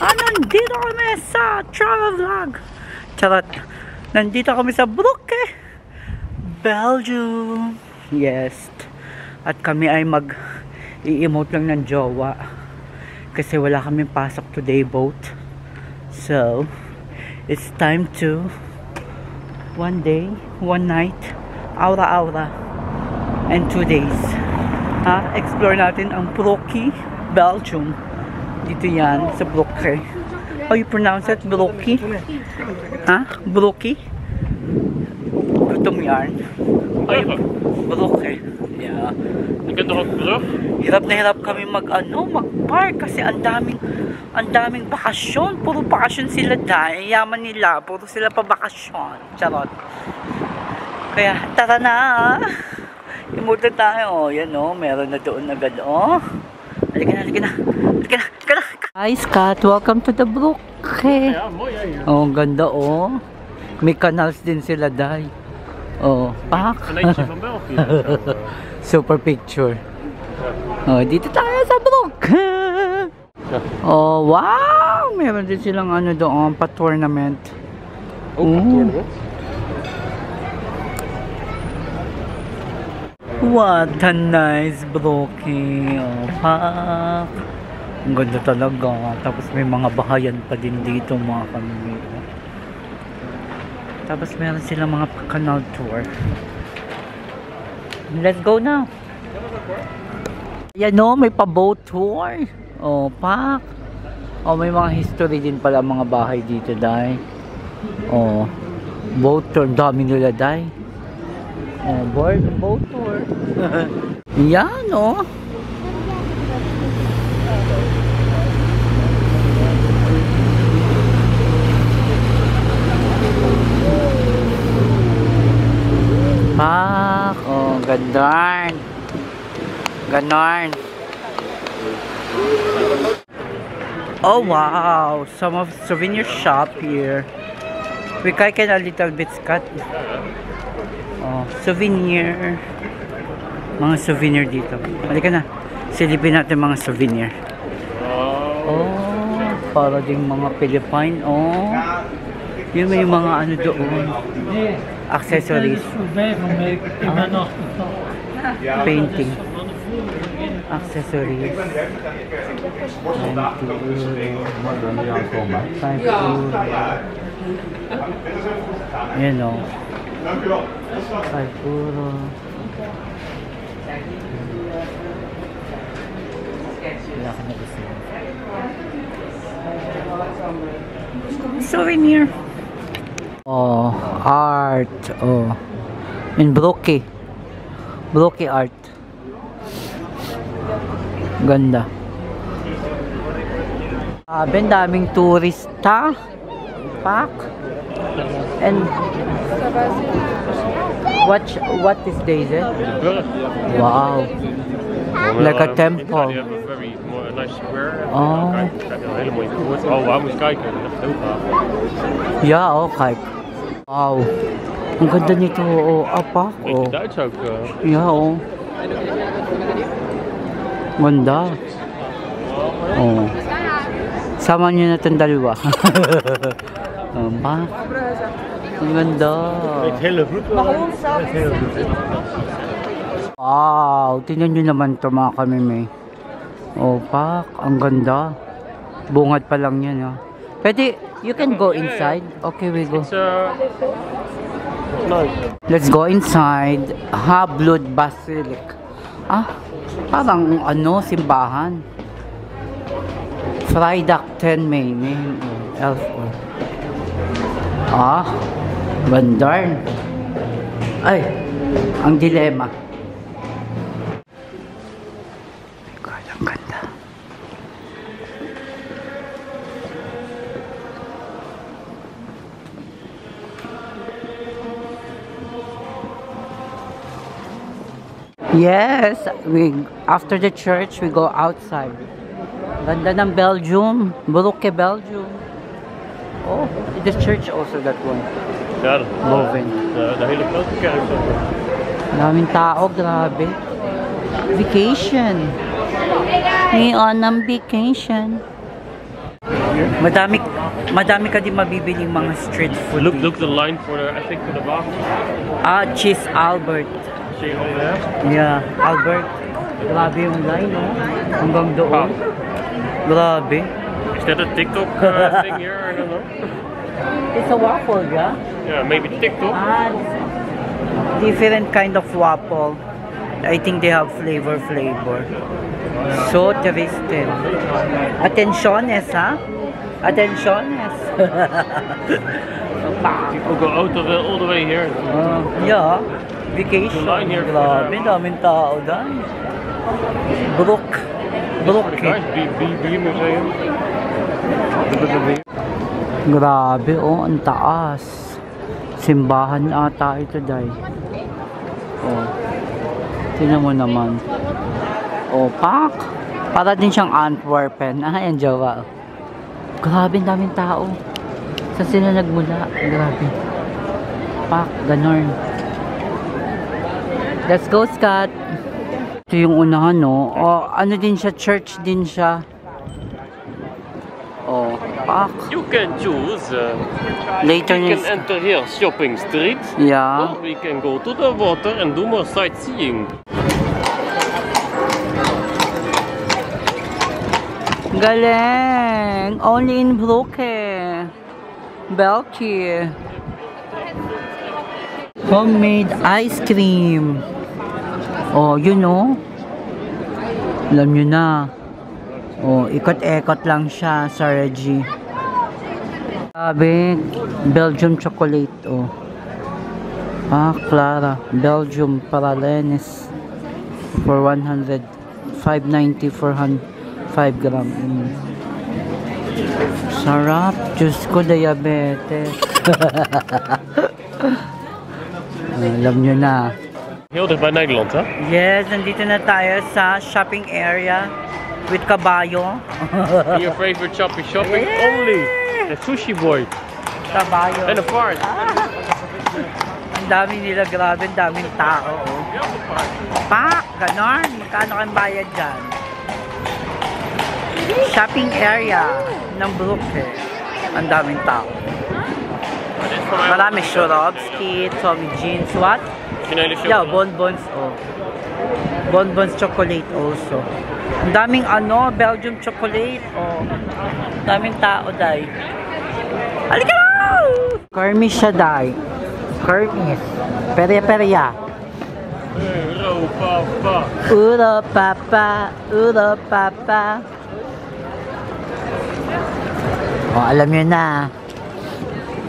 Nandito kami sa travel vlog. Charot. Nandito kami sa Brugge, Belgium. Yes. At kami ay mag-i-emote lang ng jowa. Kasi wala kami pasok today boat. So, it's time to one day, one night, aura-aura, and 2 days. Explore natin ang Brugge, Belgium. Dito yan, sa Brugge. How you pronounce it? Brugge? Brugge? Gutom yan. Brugge. Yeah. Hirap na hirap kami mag-park kasi ang daming bakasyon. Puro bakasyon sila dahil. Yaman nila. Puro sila pa bakasyon. Charot. Kaya, tara na. Imutan tayo. Yan meron na doon agad. Halika na. Guys, Kat, welcome to the Brugge. Oh, ang ganda May canals din sila dahil. Pak. Super picture. Dito tayo sa Brugge. Wow! Meron din silang doon, pa-tournament. What a nice Brugge. Pak. Ang ganda talaga. Tapos may mga bahayan pa din dito mga kami. Tapos meron silang mga canal tour. Let's go now. Yan may pa-boat tour. Pak. May mga history din pala mga bahay dito dahil. Boat tour. Dami nila dahil. Boat tour. Yan Pak, gandaan. Ganon. Wow, some of souvenir shop here. We can a little bit cut. Souvenir. Mga souvenir dito. Halika na. Silipin natin mga souvenir. Para ding mga Philippine. Yun may mga doon. Accessories. Painting. Accessories. 5 euro. Yan 5 euro. Wala ka na gusto. Souvenir. Art. In Brugge. Brugge art. Ganda. Daming turista. Pak. And what is this? Wow. Like a temple. Nice square. Hele mooie poort. Waar moet je kijken? Dat is ook gaaf. Ja, kijk. Wow. Ang ganda nito. Pak. Duits ook. Ja, Ganda. Sama nyo na itong dalawa. Pak. Ang ganda. Wow. Tingnan nyo naman ito mga kamimay. Pak. Ang ganda. Bungad pa lang yan. Pwede, you can go inside. Okay, we go. Let's go inside. Blood Basilic. Parang simbahan. Friday 10 May. Elf. Bandar. Ay, ang dilema. God, ang ganda. Yes, after the church we go outside. Ganda ng Belgium, Brugge, Belgium. The church also, that one. Ja, Boven. De hele grote kerk. Daming tao, grabe. Vacation. We on vacation. Madami ka din mabibiling mga street food. Look the line for the, I think for the bathroom. Cheese Albert. See over there? Yeah, Albert. Grabe yung line, no? Hanggang doon. Grabe. Is that a TikTok thing here? I don't know. It's a waffle, yeah? Yeah, maybe TikTok. Different kind of waffle. I think they have flavor. So twisted. Atenciones, ha? Atenciones. People go out of all the way here. Yeah. Vacation. Grabe, daming tao dyan. Brook. Guys, B museum. Grabe, oh, ang taas. Simbahan ata ito, day. Oh. Tingnan mo naman. Oh, pak. Para din siyang Antwerpen. Yan, Jawa. Grabe, daming tao. Saan sila nagmula? Grabe. Pak, ganon. Let's go, Scott. Ito yung unahan, no? Oh, ano din siya? Church din siya. Oh, pak. You can choose. Later We can enter here shopping street. Yeah. Or we can go to the water and do more sightseeing. Galing! Only in Brooke. Belki. Homemade ice cream. Oh, you know. Alam nyo na. Oh, ikot-ekot lang siya sa Reggie. Sabi, Belgium chocolate. Oh. Clara. Belgium Paralenis. For 100. 590 for 5 gram. Sarap. Diyos ko, diabetes. Alam nyo na. Heel dicht bij Nederland, hè? Yes, nandito na tayo sa shopping area with kabayo. Your favorite shopping only. The sushi boy. Kabayo. And a fart. Ang dami nila, grabe, ang daming tao. Pak, ganon. Magkano kang bayad dyan? Shopping area ng Brooke. Ang daming tao. Marami Swarovski, Tommy Jeans, what? Yeah, bonbons, oh. Bonbons chocolate also. Ang daming Belgium chocolate, oh. Daming tao, day. Halika na! Kermis siya, day. Kermis. Perya-perya. Uro papa. Oh, alam nyo na.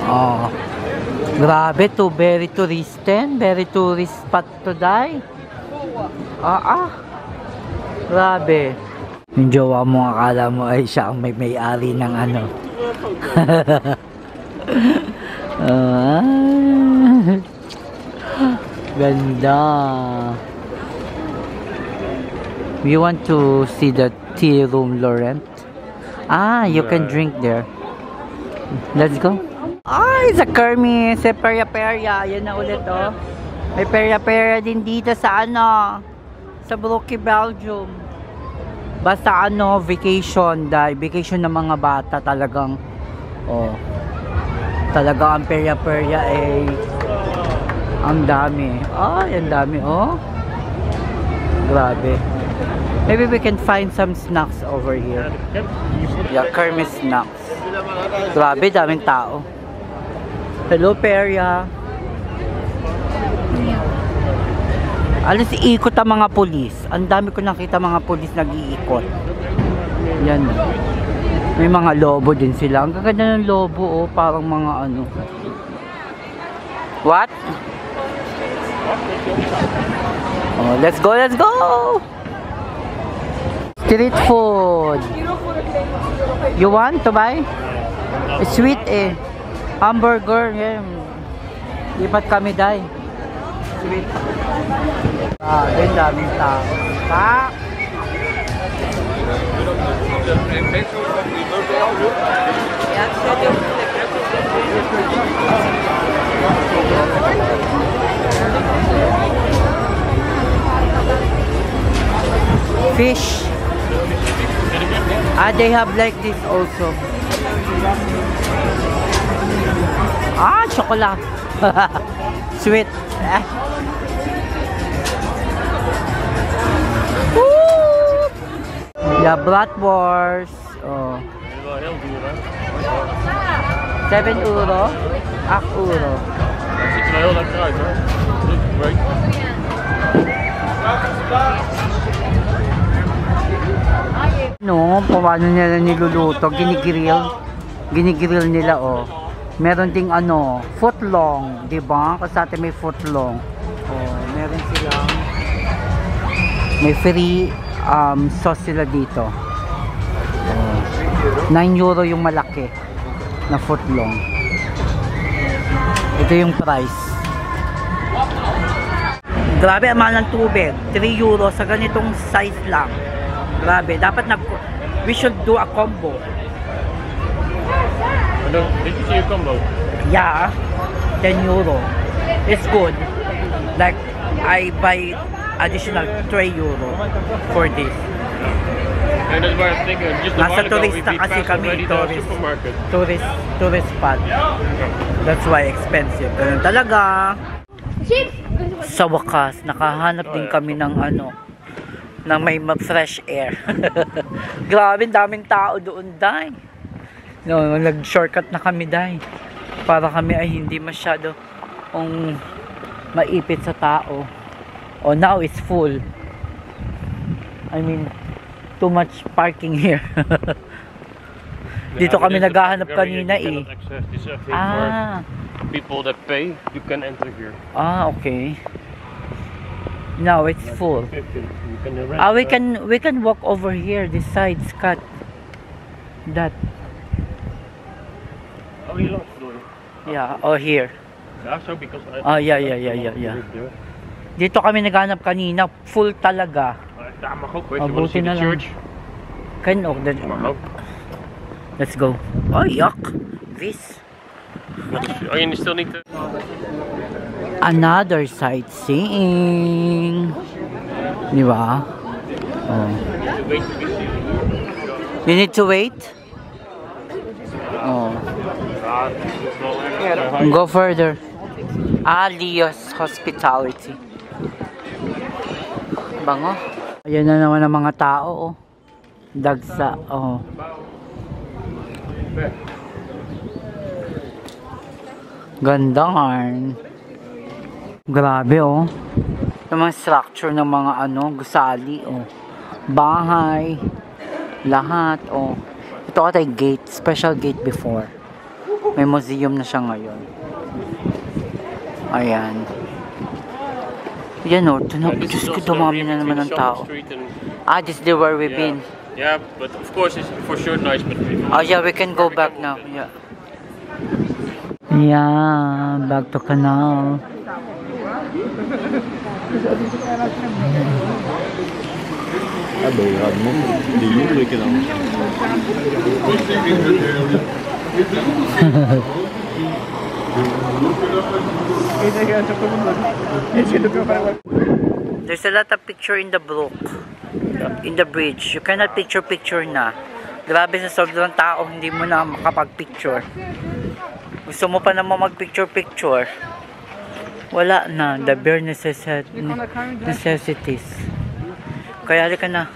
Oh. Grabe to, very tourist spot to, day. Grabe. Yung jowa mo, akala mo ay siya ang may-ari ng ano. Ganda. You want to see the tea room, Laurent? You can drink there. Let's go. Sa Kermis, sa perya-perya. Yan na ulit, oh. May perya-perya din dito sa sa Brooke, Belgium. Basta vacation, vacation ng mga bata talagang, oh. Talagang ang perya-perya ang dami. Ang dami, oh. Grabe. Maybe we can find some snacks over here. Yeah, Kermis snacks. Grabe, daming tao. Hello, perya. Alas, iikot ang mga pulis. Ang dami ko nakita mga pulis nag-iikot. Yan. May mga lobo din sila. Ang gaganda ng lobo, oh. Parang mga What? Oh, let's go, let's go! Street food. You want to buy? Sweet, hamburger, yeah. Lipat kami, day. Sweet. Din daming tao. Pa! Fish. They have like this also. Ah, chocolate. Sweet. Woo! Yeah, bratwurst. Oh. 7 euro. 8 euro. Het ziet er wel heel lekker uit hoor. Great. No, paano nila niluluto? Ginigrill nila, oh. Meron ding ano, footlong, di ba? Kasi sa atin may footlong. Oh, meron silang may free sauce sila dito. Oh, 9 euro yung malaki na footlong. Ito yung price. Grabe, ang mahal ng tubig. 3 euro sa ganitong size lang. Grabe, dapat we should do a combo. Did you see a combo? Yeah, 10 euro. It's good. Like, I buy additional 3 euro for this. And that's why I'm thinking, just a Nasa while ago, turista we kasi passed kami, already the supermarket. tourist spot. That's why expensive. Ganun talaga. Sa wakas, nakahanap din kami ng ano, na may fresh air. Grabe, daming tao doon, day. No, nag-shortcut na kami, day. Para kami ay hindi masyado maipit sa tao. Oh, now it's full. I mean, too much parking here. Dito kami naghahanap kanina eh. Ah. People that pay, you can enter here. Ah, okay. Now it's full. We can walk over here. This side, Scott. That. Oh, you lost door. Yeah. Oh, here. Yeah, so because Yeah. Dito kami naghanap kanina. Full talaga. Daar mag ook, weet je. Buti See na the lang. church? Kan ook. Mag ook. Let's go. Oh, yuck. This. Oh, je still niet te... Another sightseeing. Di ba? Oh. You need to wait? Oh. Go further. Leo's Hospitality. Bango. Ayan na naman ang mga tao. Oh. Dagsa. Oh. Gandang. Grabe oh. Yung mga structure ng mga ano, gusali oh. Bahay. Lahat oh. Ito ata yung gate, special gate before. May museum na siya ngayon. Ayan. Yan oh, Diyos ko, dumami na naman ng tao. This is where we've been. Yeah, but of course it's for sure nice, but... Oh yeah, we can go back now. Yeah. Yeah, back to canal. There's a lot of picture in the brook, in the bridge. You cannot picture na. Grabe, sa sobrang tao, hindi mo na makapag-picture. Gusto mo pa naman mag-picture. Wala na. The bare necessities. Kaya halika na.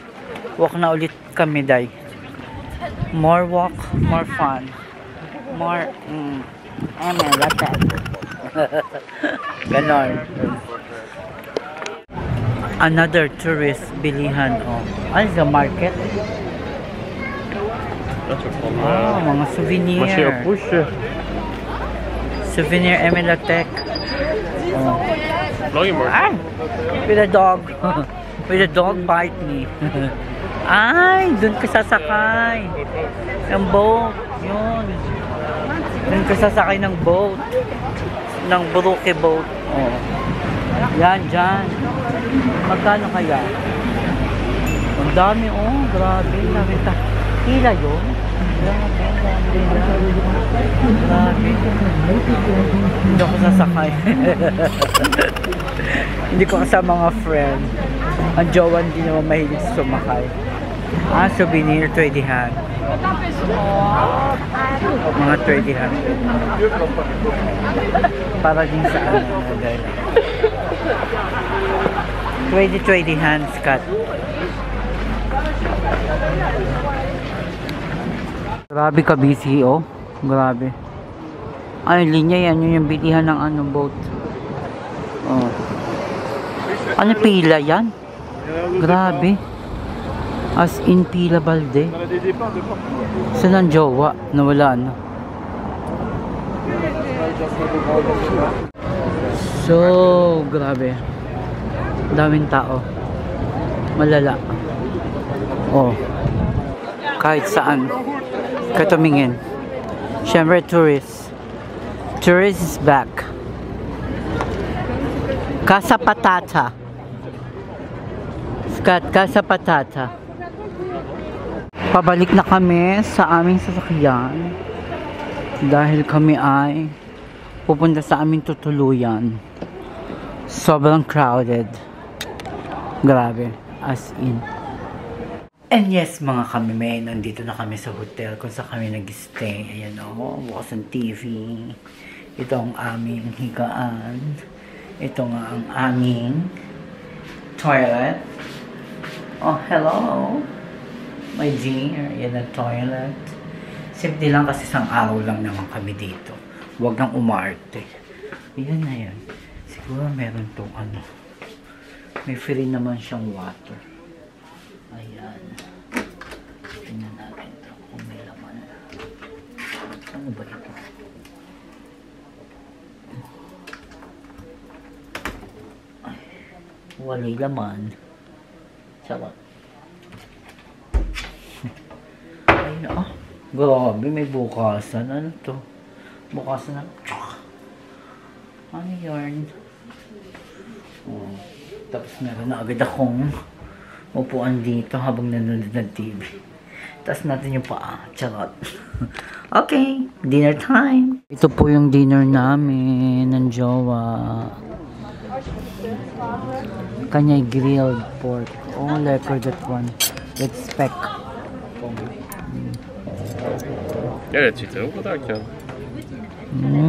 Walk na ulit kami, day. More walk, more fun. More, ganon. Another tourist bilihan, oh. Ano sa market? Mga souvenir. Souvenir Emilatech. Oh. With a dog. With a dog bite me. Ay, dun ka sasakay. Ng boat. Yun. Dun ka sasakay ng boat. Ng Buruke boat. Oh. Yan, dyan. Magkano kaya? Ang dami, oh. Grabe. Hila yun. Grabe. Hindi ako sasakay. Hindi ko kasama mga friend. Ang jowa hindi naman mahilig sumakay. Ah, souvenir, 20-han. Mga 20-han. Para din sa ano, dahil 20-han, Scott. Grabe ka busy, oh. Grabe. Ay, linya yan. Yun yung bilihan ng ano, boat. Oh. Ano pila yan? Grabe. As in pila balde. Saan ang jowa? Nawala na. So, grabe. Daming tao. Malala. Oh. Kahit saan. Katumingin. Siyempre, tourist. Tourist is back. Casa Patata. Scott, Casa Patata. Pabalik na kami sa aming sasakyan dahil kami ay pupunta sa aming tutuluyan. Sobrang crowded. Grabe. As in. And yes, mga kami, nandito na kami sa hotel kung saan kami nag-stay. Ayan o, bukas ang TV. Ito ang aming higaan. Ito nga ang aming toilet. Oh, hello! My dear, yan ang toilet. Simple lang kasi isang araw lang naman kami dito. Huwag nang umarte. Yan na yan. Siguro meron tong ano. May free naman siyang water. Ayan. Tingnan natin ito kung may laman. Ano ba ito? Ay, walay laman. Sarap. Ayun na. Grabe, may bukasan. Ano to? Bukasan na. Ano yarn? Oh. Tapos meron na agad akong upuan dito habang nanonood ng TV. Tapos natin yung paa. Charot. Okay, dinner time. Ito po yung dinner namin ng jowa. Kanya'y grilled pork. Oh, lekker that one. With speck. Ja, dat ziet er ook wat uit, Jan.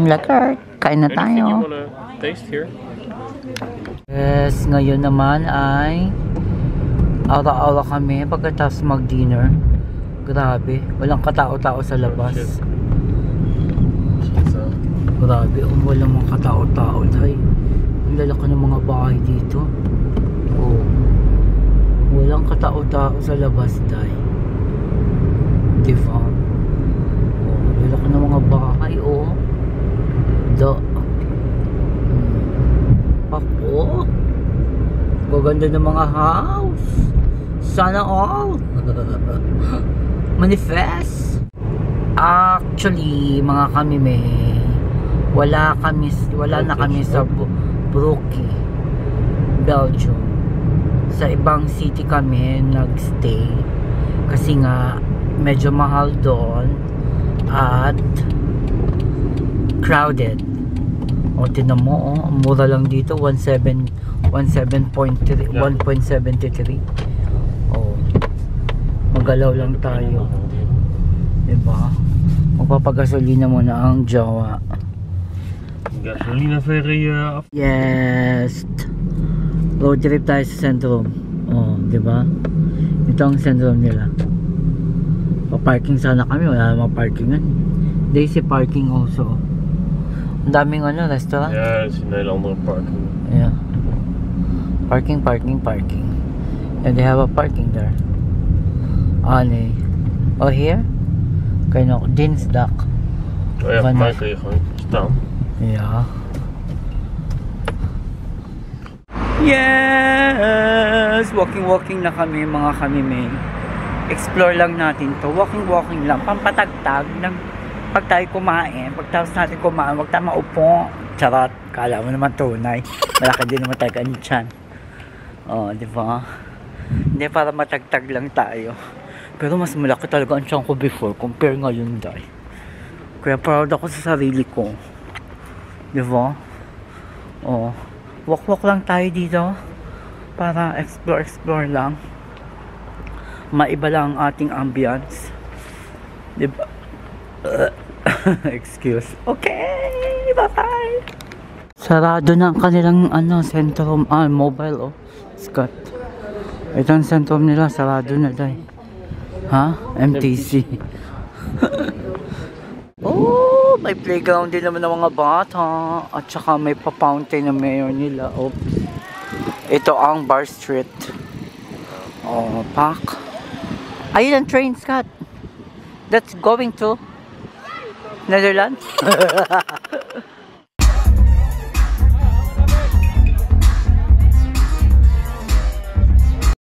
Lekker. Kain na Anything you tayo. wanna taste here? Yes, ngayon naman ay aura-aura kami pagkatapos mag-dinner. Grabe, walang katao-tao sa labas. Grabe, walang mga katao-tao. Dahil ang lalaki ng mga bahay dito. Oh. Walang katao-tao sa labas, dahil. Diba? Oh, lalaki ng mga bahay, oh. Ako. Gaganda ng mga house. Sana all. Manifest. Actually, mga kami wala na kami sa Brookie, Belgium. Sa ibang city kami nagstay kasi nga medyo mahal doon at crowded. O, tinan mo, oh, mura lang dito, 1.73. Oh, magalaw lang tayo. Diba? Magpapagasolina muna ang jowa. Gasolina ferry af. Yes. Road trip tayo sa sentrum. Oh, diba? Ito ang sentrum nila. Pa-parking sana kami, wala namang parkingan. Daisy parking also. Ang daming ano, restaurant. Ja, dat is een hele andere parking. Yeah. Parking. And they have a parking there. Annie. Oh, here? Kaya na, Dinsdag. Oh ja, voor mij kun je gewoon staan. Yeah. Yes! Walking na kami, mga kami. Explore lang natin to. Walking lang. Pampatagtag ng pag tayo kumain. Pagtapos natin kumain, huwag tayo maupo. Charot. Kala mo naman tunay. Malaki din naman tayo dyan. Oh, di ba? Hindi, para matagtag lang tayo. Pero mas malaki talaga ang tiyan ko before compare ngayon, dahil. Kaya proud ako sa sarili ko. Di ba? Oh. Walk lang tayo dito. Para explore lang. maiba lang ang ating ambience. Diba? Excuse. Okay, bye-bye. Sarado na ang kanilang sentrum, mobile, Scott. Ito ang sentrum nila, sarado na dahil. Ha? MTC. Oh, may playground din naman ng mga bata. At saka may pa-fountain na mayor nila. Oops. Ito ang Bar Street. Oh, park. Ayun ang train, Scott. That's going to Netherlands.